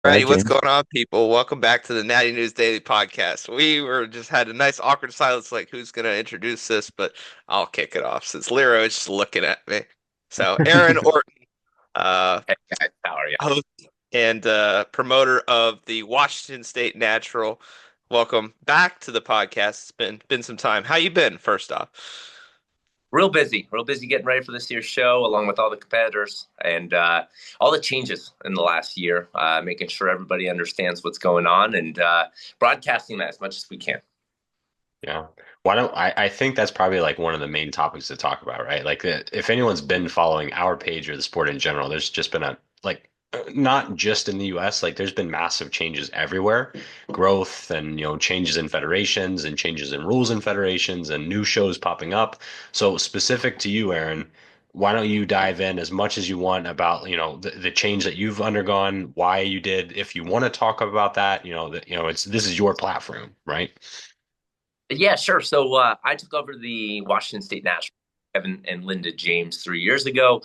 All right, Alrighty, what's James. going on, people? Welcome back to the Natty News Daily Podcast. We were just had a nice awkward silence, like who's gonna introduce this, but I'll kick it off since Lero is just looking at me. So, Aaron Orton, uh, Hey guys, how are you? host and promoter of the Washington State Natural. Welcome back to the podcast. It's been some time. How you been? First off. Real busy getting ready for this year's show, along with all the competitors and all the changes in the last year, making sure everybody understands what's going on and broadcasting that as much as we can. Yeah. Why don't I think that's probably like one of the main topics to talk about, right? Like if anyone's been following our page or the sport in general, there's just been a like not just in the US, like there's been massive changes everywhere. Growth and changes in federations and changes in rules in federations and new shows popping up. So specific to you, Aaron, why don't you dive in as much as you want about, the change that you've undergone, why you did, if you want to talk about that, it's this is your platform, right? Yeah, sure. So I took over the Washington State National, Kevin and Linda James, 3 years ago.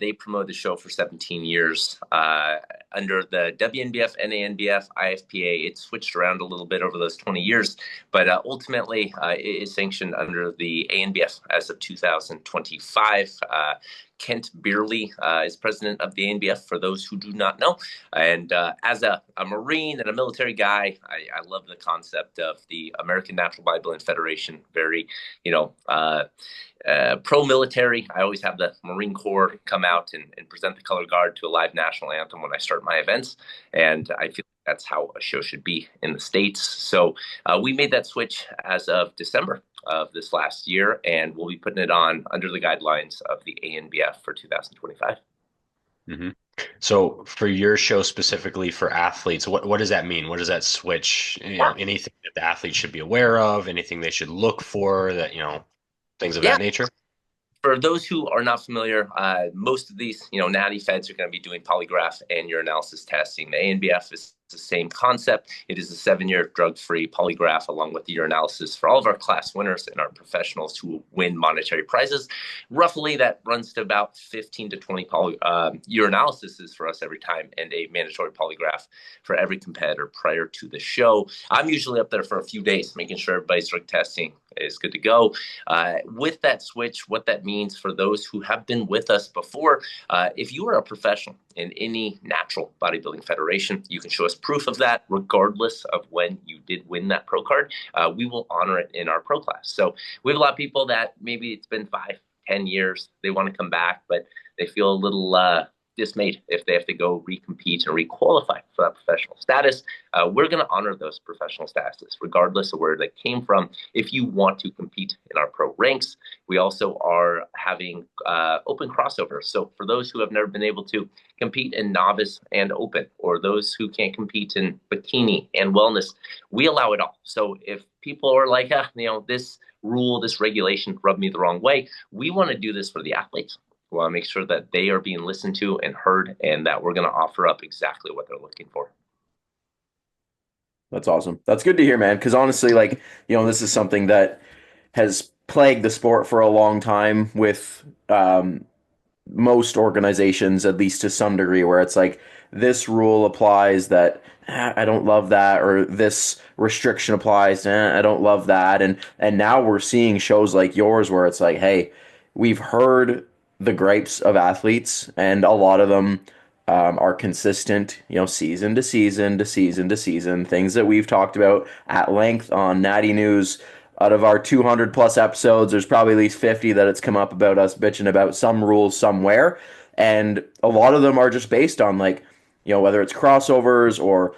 They promoted the show for 17 years under the WNBF, NANBF, IFPA. It switched around a little bit over those 20 years, but ultimately it is sanctioned under the ANBF as of 2025. Kent Beerley is president of the ANBF, for those who do not know. And as a Marine and a military guy, I love the concept of the American Natural Bodybuilding Federation. Very, pro-military. I always have the Marine Corps come out and present the color guard to a live national anthem when I start my events. And I feel that's how a show should be in the States. So we made that switch as of December of this last year, and we'll be putting it on under the guidelines of the ANBF for 2025. hmm So for your show specifically for athletes, what does that mean? What does that switch? Anything that the athletes should be aware of, anything they should look for that, things of Yeah, that nature? for those who are not familiar, most of these, natty feds are going to be doing polygraph and urinalysis testing. The ANBF is the same concept. It is a 7-year drug-free polygraph along with the urinalysis for all of our class winners and our professionals who win monetary prizes. Roughly, that runs to about 15 to 20 urinalysis for us every time, and a mandatory polygraph for every competitor prior to the show. I'm usually up there for a few days, making sure everybody's drug testing is good to go. With that switch, what that means for those who have been with us before, if you are a professional in any natural bodybuilding federation, you can show us proof of that, regardless of when you did win that pro card. We will honor it in our pro class. So we have a lot of people that maybe it's been 5, 10 years, they want to come back, but they feel a little dismayed if they have to go recompete and requalify for that professional status. We're going to honor those professional statuses, regardless of where they came from, if you want to compete in our pro ranks. We also are having open crossovers. So for those who have never been able to compete in novice and open, or those who can't compete in bikini and wellness, we allow it all. So if people are like, this rule, this regulation rubbed me the wrong way, we want to do this for the athletes. We want to make sure that they are being listened to and heard, and that we're going to offer up exactly what they're looking for. That's awesome. That's good to hear, man. Because honestly, like, this is something that has plagued the sport for a long time with most organizations, at least to some degree, where it's like this rule applies that I don't love that, or this restriction applies, I don't love that, and now we're seeing shows like yours where it's like, hey, we've heard the gripes of athletes, and a lot of them are consistent, season to season to season to season, things that we've talked about at length on Natty News. Out of our 200 plus episodes, there's probably at least 50 that it's come up about us bitching about some rules somewhere. And a lot of them are just based on like, whether it's crossovers or,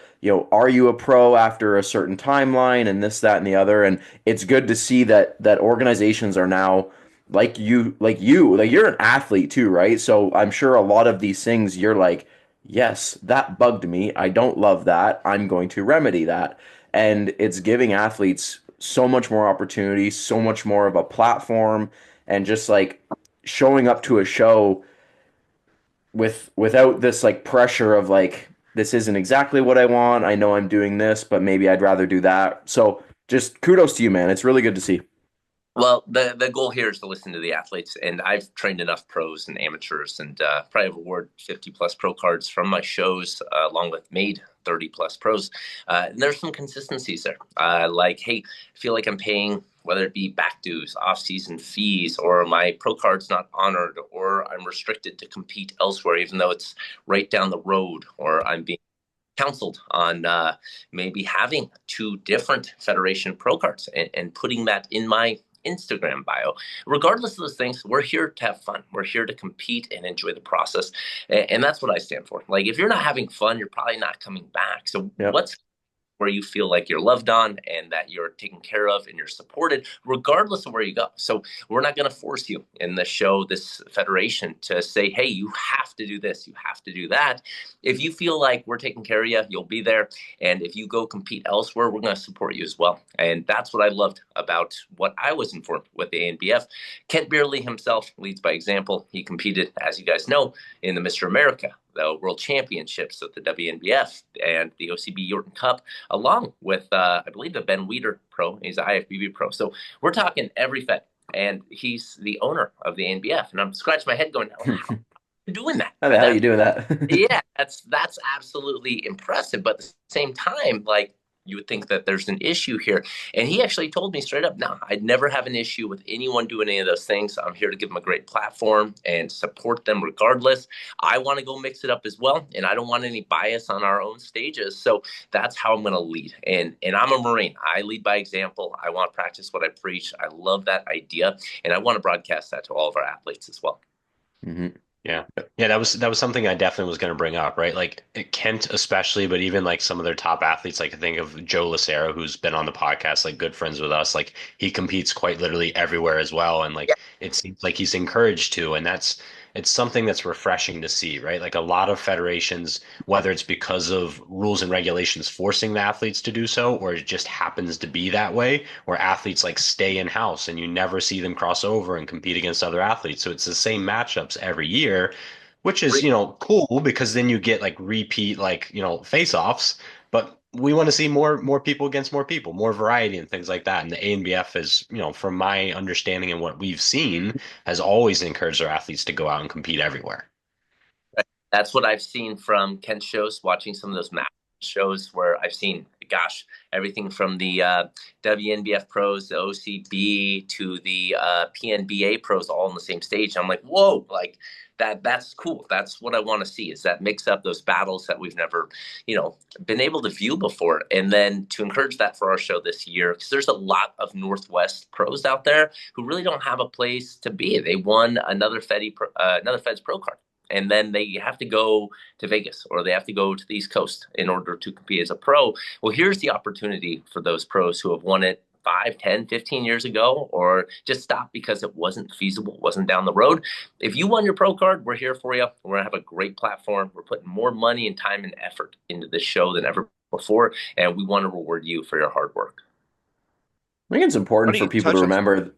are you a pro after a certain timeline and this, that, and the other. And it's good to see that organizations are now like you're an athlete too, right? So I'm sure a lot of these things you're like, yes, that bugged me. I don't love that. I'm going to remedy that. And it's giving athletes so much more opportunity, so much more of a platform, and just like showing up to a show without this like pressure of like this isn't exactly what I want. I know I'm doing this, but maybe I'd rather do that. So just kudos to you, man. It's really good to see. Well, the goal here is to listen to the athletes, and I've trained enough pros and amateurs, and probably have awarded 50 plus pro cards from my shows, along with made 30 plus pros. And there's some consistencies there. Like, hey, I feel like I'm paying, whether it be back dues, off season fees, or my pro card's not honored, or I'm restricted to compete elsewhere, even though it's right down the road, or I'm being counseled on maybe having two different federation pro cards, and putting that in my Instagram bio. Regardless of those things, we're here to have fun. We're here to compete and enjoy the process. And that's what I stand for. Like, if you're not having fun, you're probably not coming back. So Yep. what's where you feel like you're loved on and that you're taken care of and you're supported, regardless of where you go. So we're not going to force you in the show, this federation, to say, hey, you have to do this, you have to do that. If you feel like we're taking care of you, you'll be there. And if you go compete elsewhere, we're going to support you as well. And that's what I loved about what I was informed with the ANBF. Kent Beerley himself leads by example. He competed, as you guys know, in the Mr. America, the World Championships of the WNBF and the OCB Orton Cup, along with, I believe, the Ben Weeder Pro. He's the IFBB Pro. So we're talking every Fed, and he's the owner of the ANBF. And I'm scratching my head going, oh, how are you doing that? How the hell are you doing that? Yeah, that's absolutely impressive. But at the same time, like, you would think that there's an issue here. And he actually told me straight up, no, I'd never have an issue with anyone doing any of those things. I'm here to give them a great platform and support them regardless. I want to go mix it up as well. And I don't want any bias on our own stages. So that's how I'm going to lead. And I'm a Marine. I lead by example. I want to practice what I preach. I love that idea. And I want to broadcast that to all of our athletes as well. Hmm. Yeah. Yeah, that was something I definitely was going to bring up, right? Like Kent especially, but even like some of their top athletes, like I think of Joe Lucero, who's been on the podcast, like good friends with us. Like he competes quite literally everywhere as well. And like it seems like he's encouraged to, and it's something that's refreshing to see, right? Like a lot of federations, whether it's because of rules and regulations forcing the athletes to do so, or it just happens to be that way, where athletes like stay in house and you never see them cross over and compete against other athletes. So it's the same matchups every year, which is, cool because then you get like repeat like, face-offs, but we want to see more people against more people, more variety and things like that. And the ANBF is, from my understanding and what we've seen, has always encouraged their athletes to go out and compete everywhere. That's what I've seen from Kent's shows, watching some of those match shows where I've seen, gosh, everything from the WNBF pros, the OCB, to the PNBA pros all on the same stage. I'm like, whoa, like that's cool. That's what I want to see, is that mix up those battles that we've never, been able to view before. And then to encourage that for our show this year, because there's a lot of Northwest pros out there who really don't have a place to be. They won another Fed's pro card, and then they have to go to Vegas or they have to go to the East Coast in order to compete as a pro. Well, here's the opportunity for those pros who have won it 5, 10, 15 years ago, or just stopped because it wasn't feasible, wasn't down the road. If you won your pro card, we're here for you. We're going to have a great platform. We're putting more money and time and effort into this show than ever before, and we want to reward you for your hard work. I think it's important for Funny people to touch on. remember.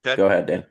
Okay. Go ahead, Dan.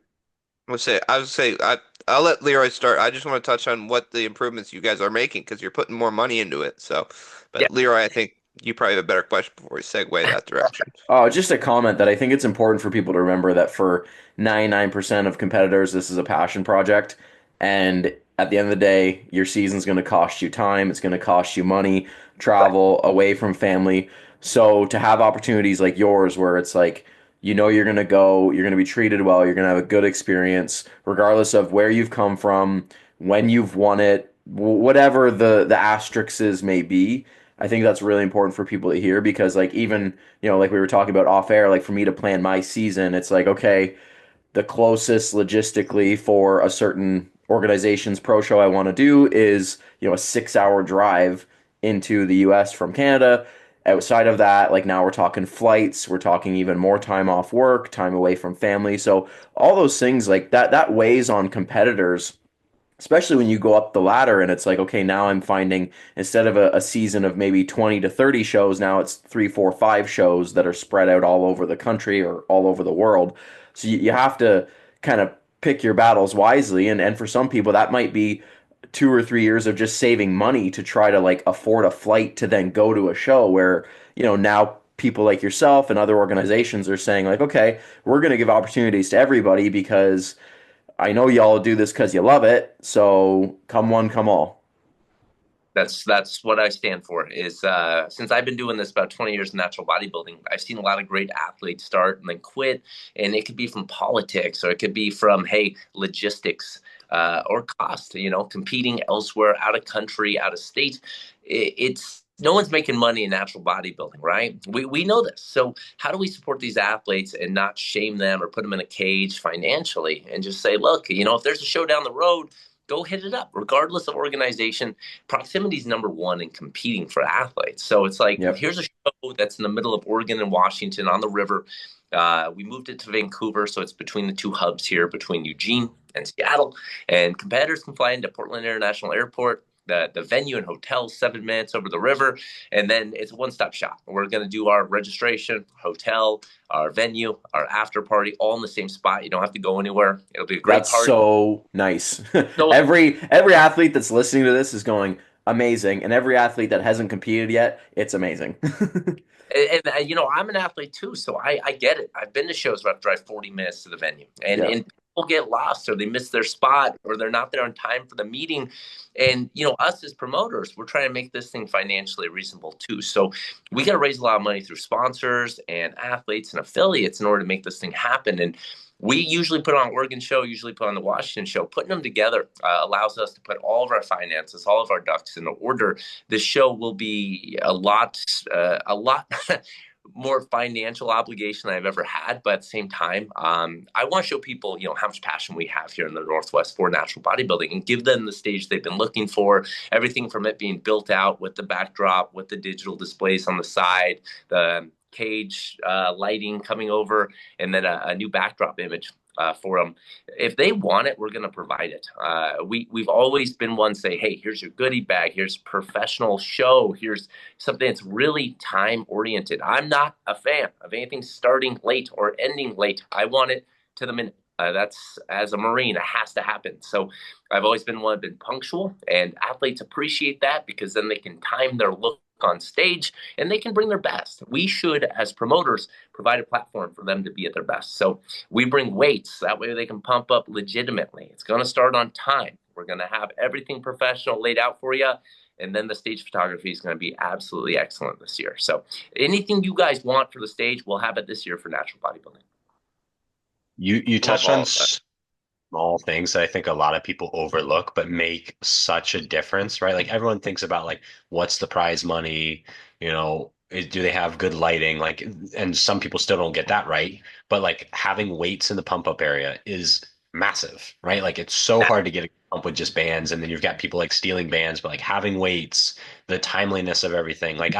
I'll let Leroy start. I just want to touch on what the improvements you guys are making because you're putting more money into it. So, Yeah. but Leroy, I think you probably have a better question before we segue that direction. Oh, just a comment that I think it's important for people to remember that for 99% of competitors, this is a passion project. And at the end of the day, your season's going to cost you time, it's going to cost you money, travel away from family. So to have opportunities like yours where it's like, you're going to go, you're going to be treated well, you're going to have a good experience, regardless of where you've come from, when you've won it, whatever the asterisks may be. I think that's really important for people to hear because like even like we were talking about off air, like for me to plan my season, it's like, okay, the closest logistically for a certain organization's pro show I want to do is, a 6 hour drive into the US from Canada. Outside of that, like now we're talking flights, we're talking even more time off work, time away from family. So all those things like that weighs on competitors, especially when you go up the ladder and it's like, okay, now I'm finding instead of a season of maybe 20 to 30 shows, now it's 3, 4, 5 shows that are spread out all over the country or all over the world. So you have to kind of pick your battles wisely. And for some people, that might be 2 or 3 years of just saving money to try to like afford a flight to then go to a show where, now people like yourself and other organizations are saying like, okay, we're going to give opportunities to everybody because I know y'all do this because you love it. So come one, come all. That's what I stand for. Is since I've been doing this about 20 years in natural bodybuilding, I've seen a lot of great athletes start and then quit, and it could be from politics or it could be from logistics or cost. Competing elsewhere, out of country, out of state. It's no one's making money in natural bodybuilding, right? We know this. So how do we support these athletes and not shame them or put them in a cage financially and just say, look, if there's a show down the road, go hit it up, regardless of organization. Proximity is number one in competing for athletes. So it's like, Yep. here's a show that's in the middle of Oregon and Washington on the river. We moved it to Vancouver, so it's between the two hubs here, between Eugene and Seattle. And competitors can fly into Portland International Airport. The venue and hotel 7 minutes over the river, and then it's a one-stop shop. We're going to do our registration, hotel, our venue, our after party, all in the same spot. You don't have to go anywhere. It'll be a great That's party. so nice. So Every athlete that's listening to this is going amazing, and every athlete that hasn't competed yet, it's amazing. I'm an athlete too, so I get it. I've been to shows where I have to drive 40 minutes to the venue, and Yeah. people get lost or they miss their spot or they're not there on time for the meeting. And us as promoters, we're trying to make this thing financially reasonable too. So we got to raise a lot of money through sponsors and athletes and affiliates in order to make this thing happen. And we usually put on Oregon show, usually put on the Washington show. Putting them together allows us to put all of our finances, all of our ducks in order. The show will be a lot more financial obligation than I've ever had. But at the same time, I want to show people, how much passion we have here in the Northwest for natural bodybuilding and give them the stage they've been looking for. Everything from it being built out with the backdrop, with the digital displays on the side, the cage lighting coming over, and then a new backdrop image for them. If they want it, we're going to provide it. We've always been one say, hey, here's your goodie bag. Here's professional show. Here's something that's really time oriented. I'm not a fan of anything starting late or ending late. I want it to the minute. That's as a Marine, it has to happen. So I've always been one been punctual, and athletes appreciate that because then they can time their look on stage and they can bring their best. We should, as promoters, provide a platform for them to be at their best. So we bring weights that way they can pump up legitimately. It's going to start on time. We're going to have everything professional laid out for you. And then the stage photography is going to be absolutely excellent this year. So anything you guys want for the stage, we'll have it this year for natural bodybuilding. You touched on small things that I think a lot of people overlook, but make such a difference, right? Like everyone thinks about like what's the prize money, do they have good lighting? Like, and some people still don't get that right. But like having weights in the pump up area is massive, right? Like it's so hard to get a pump with just bands, and then you've got people like stealing bands, but like having weights, the timeliness of everything. Like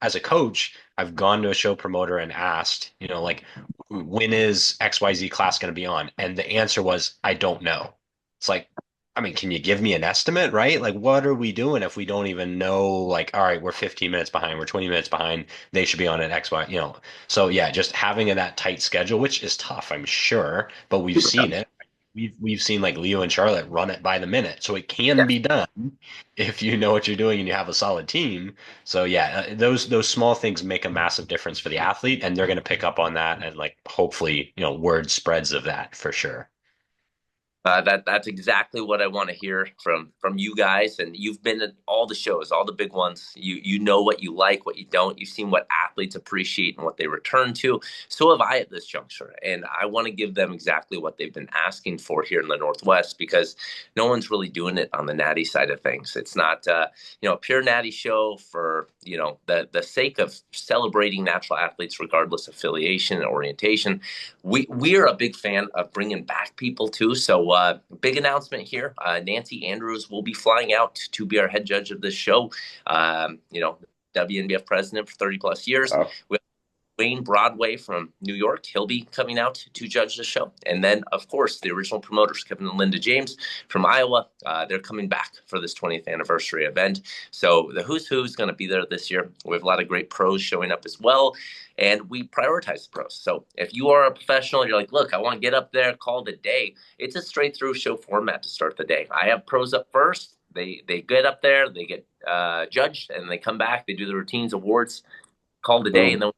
as a coach, I've gone to a show promoter and asked, like when is XYZ class going to be on? And the answer was, I don't know. It's like, I mean, can you give me an estimate, right? Like, what are we doing if we don't even know, like, all right, we're 15 minutes behind, we're 20 minutes behind, they should be on an XY. So yeah, just having that tight schedule, which is tough, I'm sure, but we've seen it. We've seen like Leo and Charlotte run it by the minute. So it can be done if you know what you're doing and you have a solid team. So yeah, those small things make a massive difference for the athlete, and they're going to pick up on that, and like hopefully, word spreads of that for sure. That's exactly what I want to hear from you guys. And you've been at all the shows, all the big ones. You know what you like, what you don't. You've seen what athletes appreciate and what they return to. So have I at this juncture. And I want to give them exactly what they've been asking for here in the Northwest, because no one's really doing it on the Natty side of things. It's not a pure Natty show for the sake of celebrating natural athletes regardless of affiliation and orientation. We are a big fan of bringing back people too. So big announcement here. Nancy Andrews will be flying out to be our head judge of this show. WNBF president for 30 plus years. Oh. Wayne Broadway from New York, he'll be coming out to judge the show. And then, of course, the original promoters, Kevin and Linda James from Iowa, they're coming back for this 20th anniversary event. So the who's who's going to be there this year. We have a lot of great pros showing up as well. And we prioritize the pros. So if you are a professional, you're like, look, I want to get up there, call it a day. It's a straight through show format to start the day. I have pros up first. They get up there, they get judged, and they come back. They do the routines, awards, call it a day, and then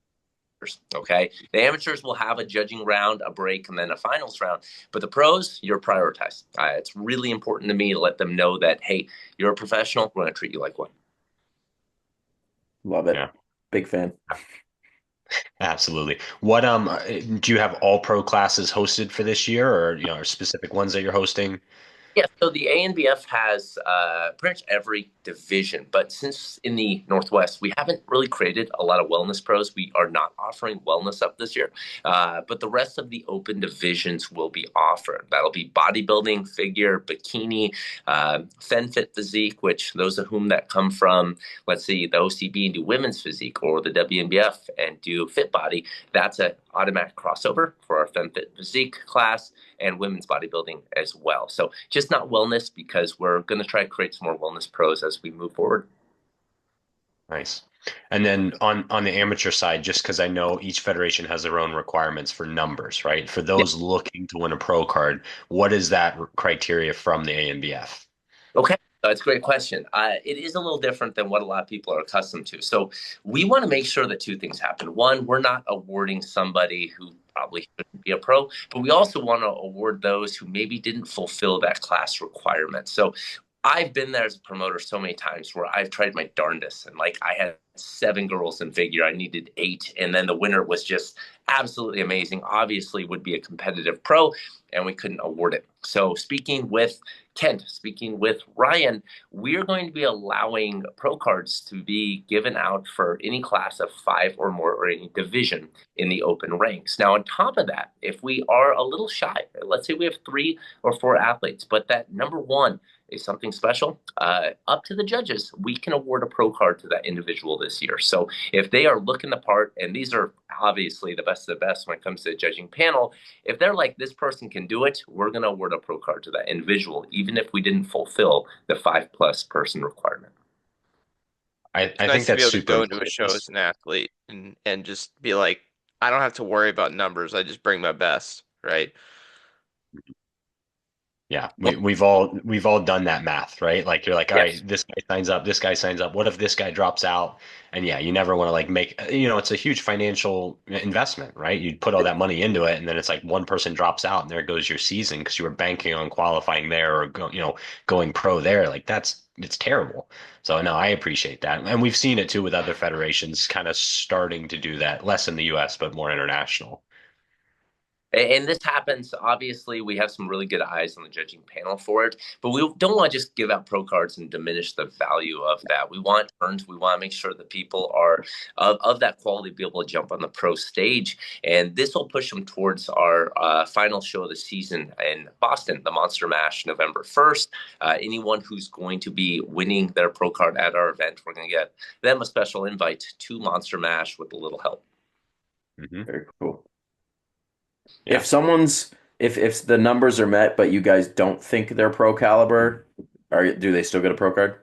Okay. The amateurs will have a judging round, a break, and then a finals round. But the pros, you're prioritized. It's really important to me to let them know that, hey, you're a professional. We're going to treat you like one. Love it. Yeah, Big fan. absolutely. What do you have all pro classes hosted for this year, or or specific ones that you're hosting? Yeah, so the ANBF has pretty much every division, but since in the Northwest, we haven't really created a lot of wellness pros. We are not offering wellness up this year, but the rest of the open divisions will be offered. That'll be bodybuilding, figure, bikini, FenFit physique, which those of whom that come from, let's see, the OCB and do women's physique, or the WNBF and do fit body, that's an automatic crossover for our FemFit physique class and women's bodybuilding as well. So just not wellness, because we're going to try to create some more wellness pros as we move forward. Nice. And then on the amateur side, just because I know each federation has their own requirements for numbers, right? For Yeah. those looking to win a pro card, what is that criteria from the ANBF? Okay. That's a great question. It is a little different than what a lot of people are accustomed to. So we want to make sure that two things happen. One, we're not awarding somebody who probably shouldn't be a pro, but we also want to award those who maybe didn't fulfill that class requirement. So I've been there as a promoter so many times where I've tried my darndest, and like I had 7 girls in figure, I needed 8, and then the winner was just absolutely amazing. Obviously, would be a competitive pro, and we couldn't award it. So speaking with Kent, speaking with Ryan, we're going to be allowing pro cards to be given out for any class of 5 or more, or any division in the open ranks. Now, on top of that, if we are a little shy, let's say we have 3 or 4 athletes, but that number one is something special, up to the judges, we can award a pro card to that individual this year. So if they are looking the part, and these are obviously the best of the best when it comes to the judging panel, if they're like, this person can do it, we're going to award a pro card to that individual, even if we didn't fulfill the 5+ person requirement. It's I think nice to be that's able to super go into a important. show as an athlete and just be like, I don't have to worry about numbers. I just bring my best, right? Yeah, Well, we've all done that math, right? Like you're like, all yes. right, this guy signs up, this guy signs up. What if this guy drops out? And yeah, you never want to like make, it's a huge financial investment, right? You put all that money into it, and then it's like one person drops out, and there goes your season because you were banking on qualifying there or going pro there. Like it's terrible. So no, I appreciate that, and we've seen it too with other federations, kind of starting to do that, less in the U.S. but more international. And this happens, obviously, we have some really good eyes on the judging panel for it, but we don't want to just give out pro cards and diminish the value of that. We want turns. We want to make sure that people are of that quality to be able to jump on the pro stage. And this will push them towards our final show of the season in Boston, the Monster Mash, November 1st. Anyone who's going to be winning their pro card at our event, we're going to get them a special invite to Monster Mash with a little help. Hmm. Very cool. Yeah. If the numbers are met, but you guys don't think they're pro caliber, do they still get a pro card?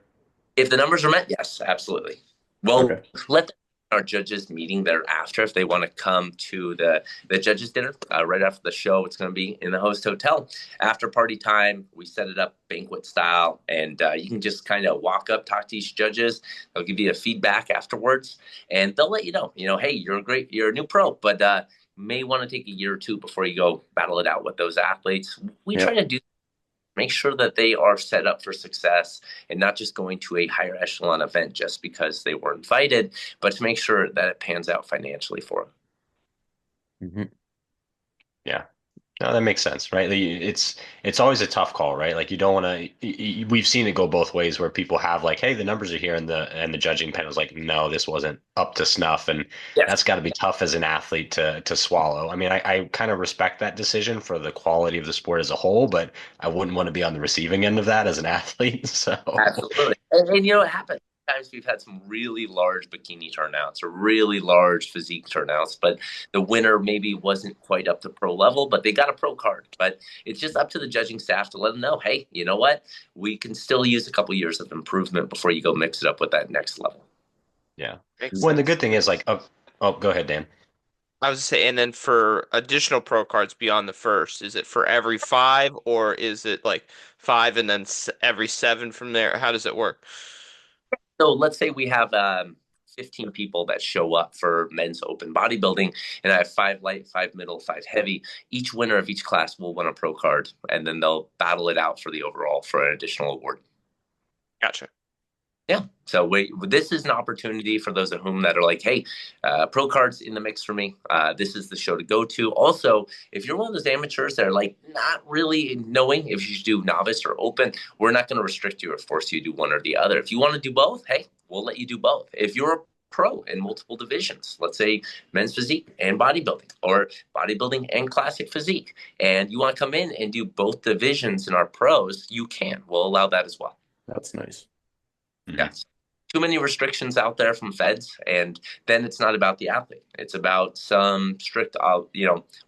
If the numbers are met, yes, absolutely. Well, Okay. let our judges meeting thereafter if they want to come to the judges dinner right after the show. It's going to be in the host hotel. After party time, we set it up banquet style, and you can just kind of walk up, talk to each judges. They'll give you a feedback afterwards, and they'll let you know, hey, you're a new pro, but may want to take a year or two before you go battle it out with those athletes. We try Yep. to do make sure that they are set up for success and not just going to a higher echelon event just because they were invited, but to make sure that it pans out financially for them. Hmm. Yeah. No, that makes sense, right? Like, it's always a tough call, right? Like you don't want to. We've seen it go both ways, where people have like, "Hey, the numbers are here," and the judging panel's like, "No, this wasn't up to snuff," and Yes, that's got to be tough as an athlete to swallow. I mean, I kind of respect that decision for the quality of the sport as a whole, but I wouldn't want to be on the receiving end of that as an athlete. So, absolutely. And it happens. Sometimes we've had some really large bikini turnouts or really large physique turnouts, but the winner maybe wasn't quite up to pro level, but they got a pro card. But it's just up to the judging staff to let them know, hey, you know what? We can still use a couple years of improvement before you go mix it up with that next level. yeah. Makes Well, and the sense. good thing is like, oh, go ahead, Dan. I was saying, and then for additional pro cards beyond the first, is it for every 5 or is it like 5 and then every 7 from there? How does it work? So let's say we have 15 people that show up for men's open bodybuilding, and I have 5 light, 5 middle, 5 heavy. Each winner of each class will win a pro card, and then they'll battle it out for the overall for an additional award. Gotcha. Yeah. So this is an opportunity for those of whom that are like, hey, pro cards in the mix for me. This is the show to go to. Also, if you're one of those amateurs that are like not really knowing if you should do novice or open, we're not going to restrict you or force you to do one or the other. If you want to do both, hey, we'll let you do both. If you're a pro in multiple divisions, let's say men's physique and bodybuilding, or bodybuilding and classic physique, and you want to come in and do both divisions in our pros, you can. We'll allow that as well. That's nice. Yes. Too many restrictions out there from feds, and then it's not about the athlete. It's about some strict,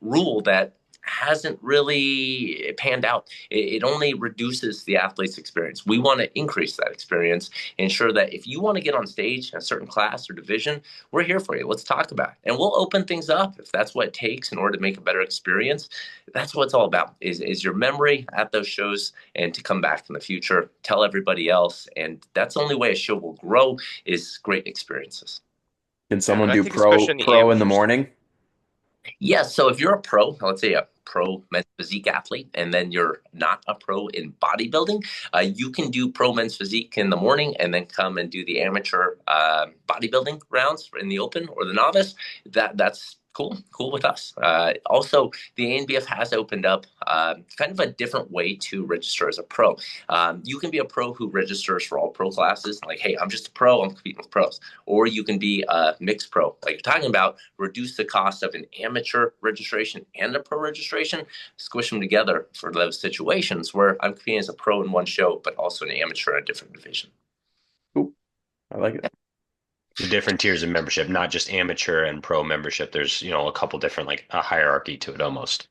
rule that hasn't really panned out. It only reduces the athlete's experience. We want to increase that experience, ensure that if you want to get on stage in a certain class or division, we're here for you. Let's talk about it. And we'll open things up if that's what it takes in order to make a better experience. That's what it's all about, is your memory at those shows and to come back in the future, tell everybody else. And that's the only way a show will grow is great experiences. Can someone I do think especially in the pro in the amateurs. morning? Yes. So if you're a pro, let's say a pro men's physique athlete, and then you're not a pro in bodybuilding, you can do pro men's physique in the morning and then come and do the amateur bodybuilding rounds in the open or the novice. That's cool with us. Also, the ANBF has opened up kind of a different way to register as a pro. You can be a pro who registers for all pro classes, like, hey, I'm just a pro, I'm competing with pros. Or you can be a mixed pro, like you're talking about, reduce the cost of an amateur registration and a pro registration, squish them together for those situations where I'm competing as a pro in one show, but also an amateur in a different division. Cool. I like it. The different tiers of membership, not just amateur and pro membership. There's, a couple different, like a hierarchy to it almost.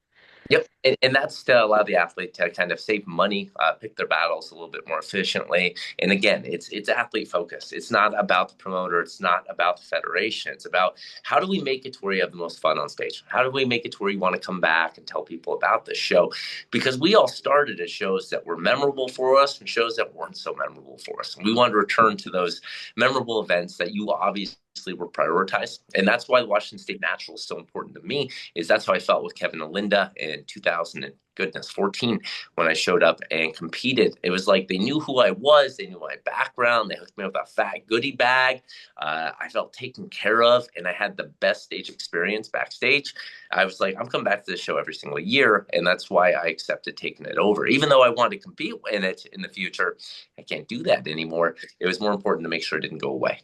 Yep. And that's to allow the athlete to kind of save money, pick their battles a little bit more efficiently. And again, it's athlete focused. It's not about the promoter. It's not about the federation. It's about how do we make it to where you have the most fun on stage? How do we make it to where you want to come back and tell people about the show? Because we all started as shows that were memorable for us and shows that weren't so memorable for us. And we want to return to those memorable events that you obviously were prioritized. And that's why Washington State Natural is so important to me, is that's how I felt with Kevin and Linda in 2014 when I showed up and competed. It was like they knew who I was. They knew my background. They hooked me up with a fat goodie bag. I felt taken care of, and I had the best stage experience backstage. I was like, I'm coming back to this show every single year, and that's why I accepted taking it over. Even though I wanted to compete in it in the future, I can't do that anymore. It was more important to make sure it didn't go away.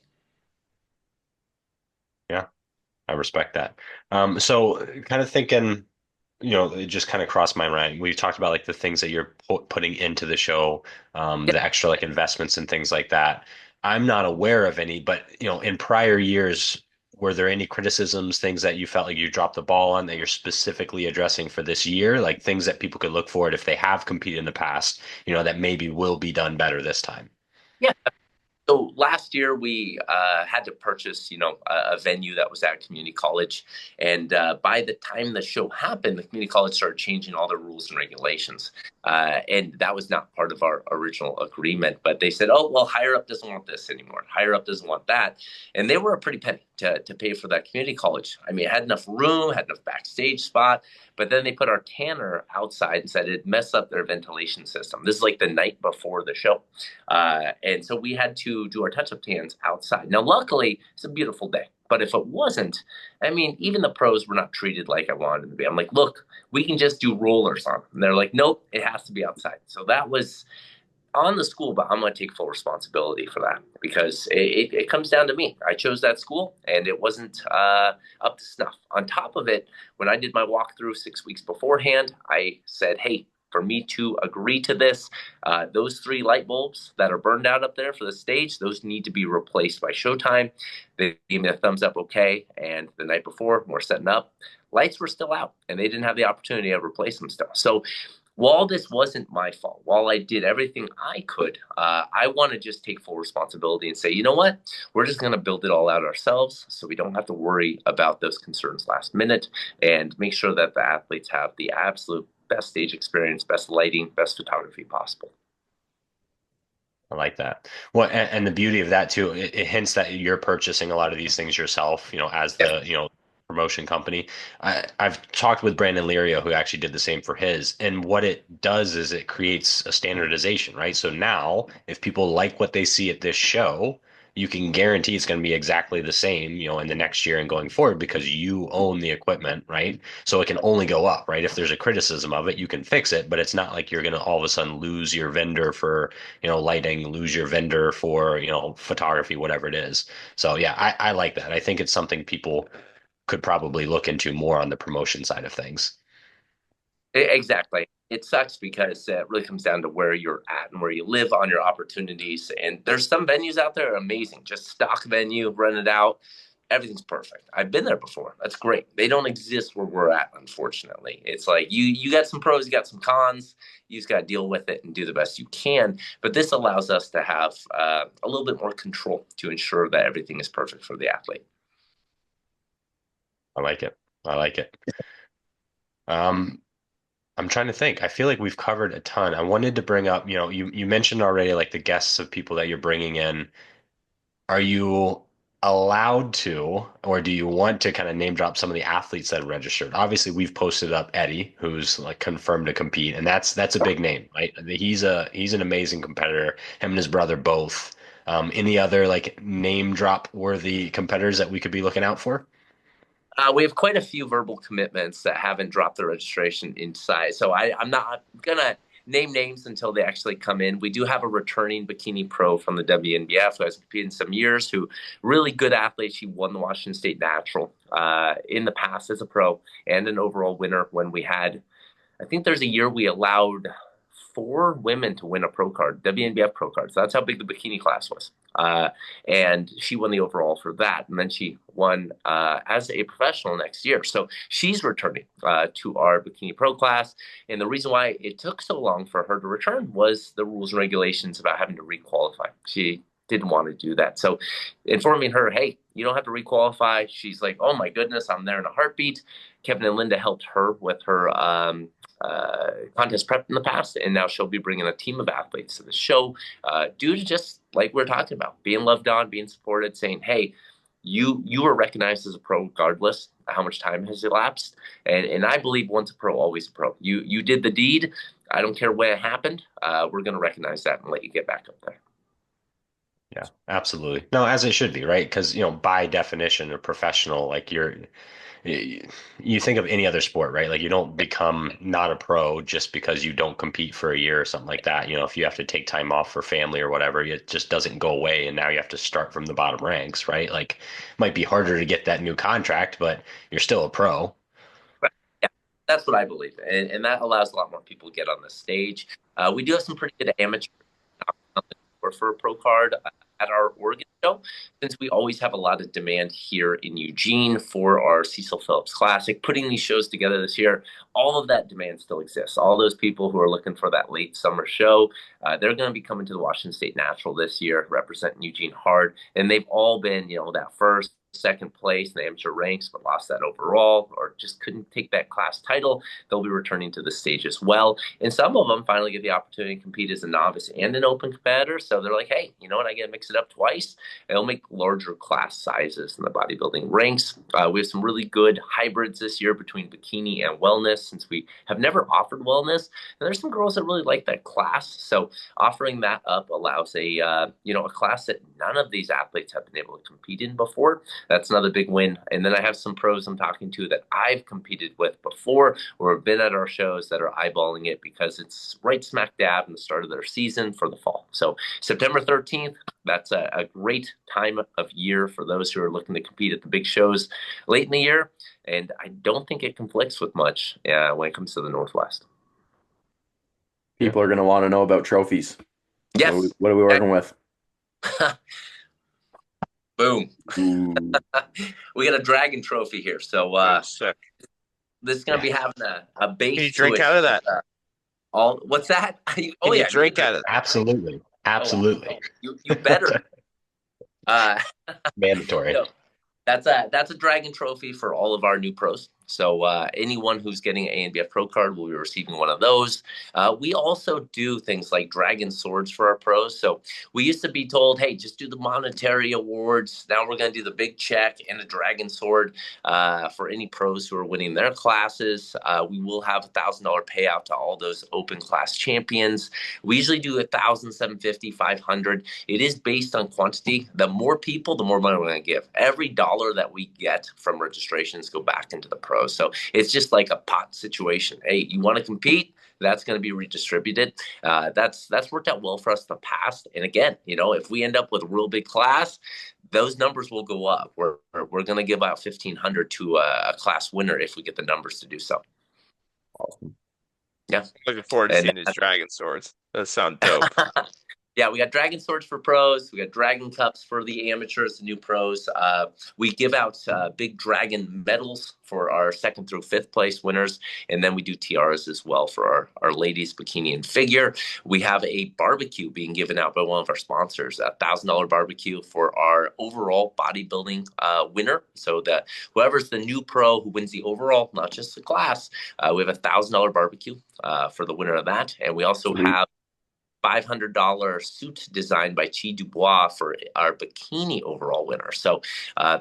Yeah, I respect that. So kind of thinking, it just kind of crossed my mind. We talked about like the things that you're putting into the show, the extra like investments and things like that. I'm not aware of any, but in prior years, were there any criticisms, things that you felt like you dropped the ball on that you're specifically addressing for this year, like things that people could look for it if they have competed in the past, that maybe will be done better this time? Yeah. So last year we had to purchase, a venue that was at community college, and by the time the show happened, the community college started changing all the rules and regulations, and that was not part of our original agreement. But they said, "Oh, well, higher up doesn't want this anymore. Higher up doesn't want that," and they were a pretty penny to pay for that community college. I mean, it had enough room, had enough backstage spot, but then they put our tanner outside and said it messed up their ventilation system. This is like the night before the show. And so we had to do our touch-up tans outside. Now, luckily, it's a beautiful day. But if it wasn't, I mean, even the pros were not treated like I wanted them to be. I'm like, look, we can just do rollers on them. And they're like, nope, it has to be outside. So that was on the school, but I'm going to take full responsibility for that because it comes down to me. I chose that school, and it wasn't up to snuff. On top of it, when I did my walkthrough 6 weeks beforehand, I said, hey, for me to agree to this, those 3 light bulbs that are burned out up there for the stage, those need to be replaced by showtime. They gave me a thumbs up, okay. And the night before, when we're setting up, lights were still out, and they didn't have the opportunity to replace them still. So while this wasn't my fault, while I did everything I could, I want to just take full responsibility and say, you know what? We're just going to build it all out ourselves so we don't have to worry about those concerns last minute and make sure that the athletes have the absolute best stage experience, best lighting, best photography possible. I like that. Well, and the beauty of that too, it hints that you're purchasing a lot of these things yourself, as Yes. the, promotion company. I've talked with Brandon Lirio, who actually did the same for his. And what it does is it creates a standardization, right? So now if people like what they see at this show, you can guarantee it's going to be exactly the same, in the next year and going forward because you own the equipment, right? So it can only go up, right? If there's a criticism of it, you can fix it, but it's not like you're going to all of a sudden lose your vendor for lighting, lose your vendor for, photography, whatever it is. So yeah, I like that. I think it's something people could probably look into more on the promotion side of things. Exactly. It sucks because it really comes down to where you're at and where you live on your opportunities. And there's some venues out there are amazing, just stock venue, rent it out. Everything's perfect. I've been there before. That's great. They don't exist where we're at, unfortunately. It's like you got some pros, you got some cons. You just got to deal with it and do the best you can. But this allows us to have a little bit more control to ensure that everything is perfect for the athlete. I like it. I like it. Um, I'm trying to think. I feel like we've covered a ton. I wanted to bring up, you mentioned already like the guests of people that you're bringing in. Are you allowed to, or do you want to kind of name drop some of the athletes that registered? Obviously, we've posted up Eddie, who's like confirmed to compete, and that's a big name, right? He's an amazing competitor. Him and his brother both. Any other like name drop worthy competitors that we could be looking out for? We have quite a few verbal commitments that haven't dropped the registration inside. So I'm not going to name names until they actually come in. We do have a returning bikini pro from the WNBF who has competed in some years, who really good athlete. She won the Washington State Natural in the past as a pro and an overall winner when we had, I think there's a year we allowed 4 women to win a pro card, WNBF pro card. So that's how big the bikini class was. And she won the overall for that. And then she won as a professional next year. So she's returning to our bikini pro class. And the reason why it took so long for her to return was the rules and regulations about having to requalify. She didn't want to do that. So informing her, hey, you don't have to requalify. She's like, oh my goodness, I'm there in a heartbeat. Kevin and Linda helped her with her contest prep in the past, and now she'll be bringing a team of athletes to the show due to just like we're talking about, being loved on, being supported, saying, hey, you were recognized as a pro regardless of how much time has elapsed. And I believe once a pro, always a pro. You did the deed. I don't care when it happened. We're going to recognize that and let you get back up there. Yeah, absolutely. No, as it should be, right? Because, by definition, a professional, like you think of any other sport, right? Like you don't become not a pro just because you don't compete for a year or something like that. If you have to take time off for family or whatever, it just doesn't go away. And now you have to start from the bottom ranks, right? Like it might be harder to get that new contract, but you're still a pro. But yeah, that's what I believe. And that allows a lot more people to get on the stage. We do have some pretty good amateur for a pro card at our Oregon show, since we always have a lot of demand here in Eugene for our Cecil Phillips Classic. Putting these shows together this year, all of that demand still exists. All those people who are looking for that late summer show, they're going to be coming to the Washington State Natural this year, representing Eugene hard, and they've all been, that first, second place in the amateur ranks, but lost that overall or just couldn't take that class title. They'll be returning to the stage as well. And some of them finally get the opportunity to compete as a novice and an open competitor. So they're like, hey, you know what? I get to mix it up twice. And they'll make larger class sizes in the bodybuilding ranks. We have some really good hybrids this year between bikini and wellness, since we have never offered wellness. And there's some girls that really like that class. So offering that up allows a class that none of these athletes have been able to compete in before. That's another big win. And then I have some pros I'm talking to that I've competed with before or have been at our shows that are eyeballing it because it's right smack dab in the start of their season for the fall. So September 13th, that's a great time of year for those who are looking to compete at the big shows late in the year. And I don't think it conflicts with much when it comes to the Northwest. People are going to want to know about trophies. Yes. What are we working with? Boom. Ooh. We got a dragon trophy here. So Sick. this is going to be having a base. Can you drink out of that? What's that? Can you drink out of that? Absolutely. Absolutely. You better. Mandatory. That's a dragon trophy for all of our new pros. So anyone who's getting an ANBF Pro card will be receiving one of those. We also do things like Dragon Swords for our pros. So we used to be told, hey, just do the monetary awards. Now we're going to do the big check and a Dragon Sword for any pros who are winning their classes. We will have $1,000 payout to all those open class champions. We usually do 1,000, 750, 500. It is based on quantity. The more people, the more money we're going to give. Every dollar that we get from registrations go back into the pros. So it's just like a pot situation. Hey, you want to compete? That's going to be redistributed. That's worked out well for us in the past. And again, if we end up with a real big class, those numbers will go up. We're going to give out 1,500 to a class winner if we get the numbers to do so. Awesome. Yeah. Looking forward to seeing his Dragon Swords. That sound dope. Yeah, we got Dragon Swords for pros. We got Dragon Cups for the amateurs, the new pros. We give out big Dragon medals for our 2nd through 5th place winners. And then we do tiaras as well for our ladies bikini and figure. We have a barbecue being given out by one of our sponsors, a $1,000 barbecue for our overall bodybuilding winner. So that whoever's the new pro who wins the overall, not just the class, we have a $1,000 barbecue for the winner of that. And we also have $500 suit designed by Chi Dubois for our bikini overall winner. So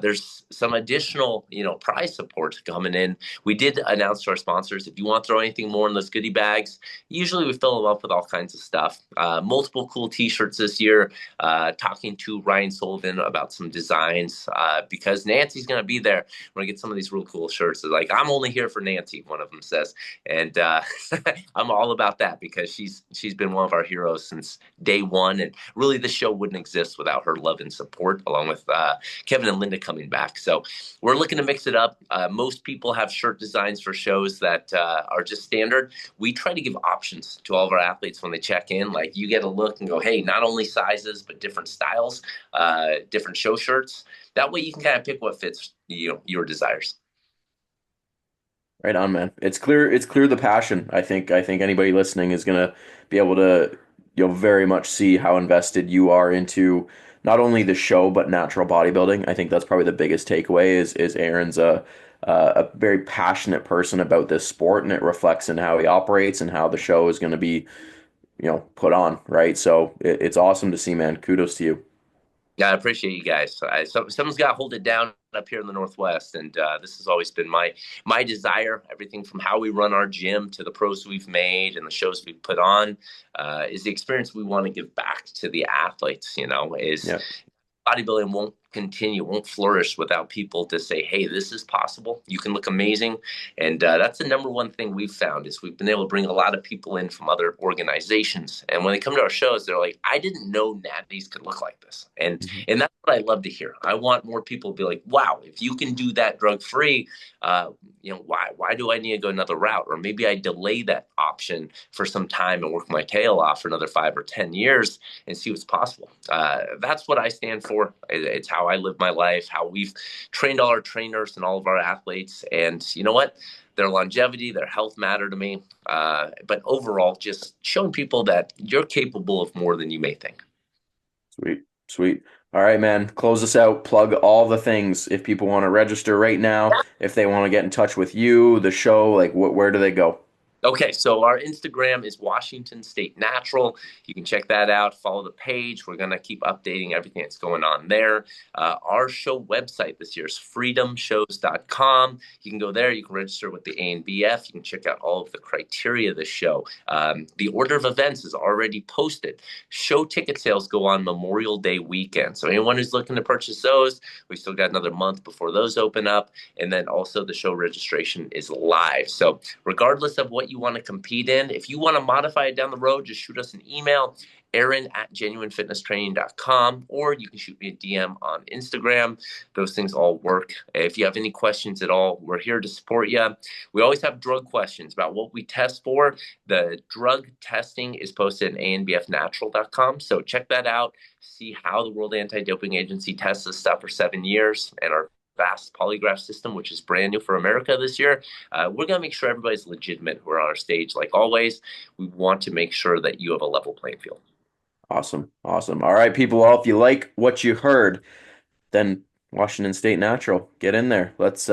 there's some additional, prize support coming in. We did announce to our sponsors, if you want to throw anything more in those goodie bags, usually we fill them up with all kinds of stuff. Multiple cool t-shirts this year, talking to Ryan Sullivan about some designs because Nancy's going to be there. We're going to get some of these real cool shirts. They're like, I'm only here for Nancy, one of them says. And I'm all about that because she's been one of our heroes since day one, and really the show wouldn't exist without her love and support, along with Kevin and Linda coming back. So we're looking to mix it up. Most people have shirt designs for shows that are just standard. We try to give options to all of our athletes when they check in. Like, you get a look and go, hey, not only sizes but different styles, different show shirts. That way you can kind of pick what fits your desires. Right on, man. It's clear the passion. I think anybody listening is gonna be able to, very much see how invested you are into not only the show but natural bodybuilding. I think that's probably the biggest takeaway is Aaron's a very passionate person about this sport, and it reflects in how he operates and how the show is going to be, put on, right? So it's awesome to see, man. Kudos to you. Yeah, I appreciate you guys. Someone's got to hold it down up here in the Northwest, and this has always been my desire. Everything from how we run our gym to the pros we've made and the shows we've put on is the experience we want to give back to the athletes. Bodybuilding won't flourish without people to say, hey, this is possible. You can look amazing. And that's the number one thing we've found is we've been able to bring a lot of people in from other organizations. And when they come to our shows, they're like, I didn't know Natties could look like this. And that's what I love to hear. I want more people to be like, wow, if you can do that drug-free, why do I need to go another route? Or maybe I delay that option for some time and work my tail off for another 5 or 10 years and see what's possible. That's what I stand for. It's how I live my life, how we've trained all our trainers and all of our athletes. And you know what? Their longevity, their health matter to me. But overall, just showing people that you're capable of more than you may think. Sweet. All right, man. Close us out. Plug all the things if people want to register right now, if they want to get in touch with you, the show, like where do they go? Okay, so our Instagram is Washington State Natural. You can check that out. Follow the page. We're going to keep updating everything that's going on there. Our show website this year is freedomshows.com. You can go there. You can register with the ANBF. You can check out all of the criteria of the show. The order of events is already posted. Show ticket sales go on Memorial Day weekend. So anyone who's looking to purchase those, we still got another month before those open up. And then also the show registration is live. So regardless of what you want to compete in, if you want to modify it down the road, just shoot us an email, aaron@genuinefitnesstraining.com, or you can shoot me a DM on Instagram. Those things all work. If you have any questions at all, we're here to support you. We always have drug questions about what we test for. The drug testing is posted at anbfnatural.com, so check that out. See how the World Anti-Doping Agency tests this stuff for 7 years, and our vast polygraph system, which is brand new for America this year. We're going to make sure everybody's legitimate. We're on our stage like always. We want to make sure that you have a level playing field. Awesome. All right, people. Well, if you like what you heard, then Washington State Natural. Get in there. Let's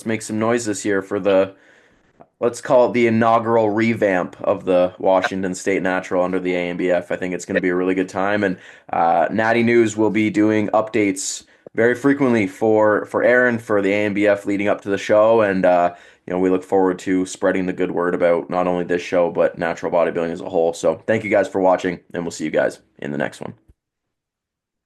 make some noise this year for the, let's call it the inaugural revamp of the Washington State Natural under the ANBF. I think it's going to be a really good time, and Natty News will be doing updates very frequently for Aaron for the ANBF leading up to the show, and we look forward to spreading the good word about not only this show but natural bodybuilding as a whole. So thank you guys for watching, and we'll see you guys in the next one.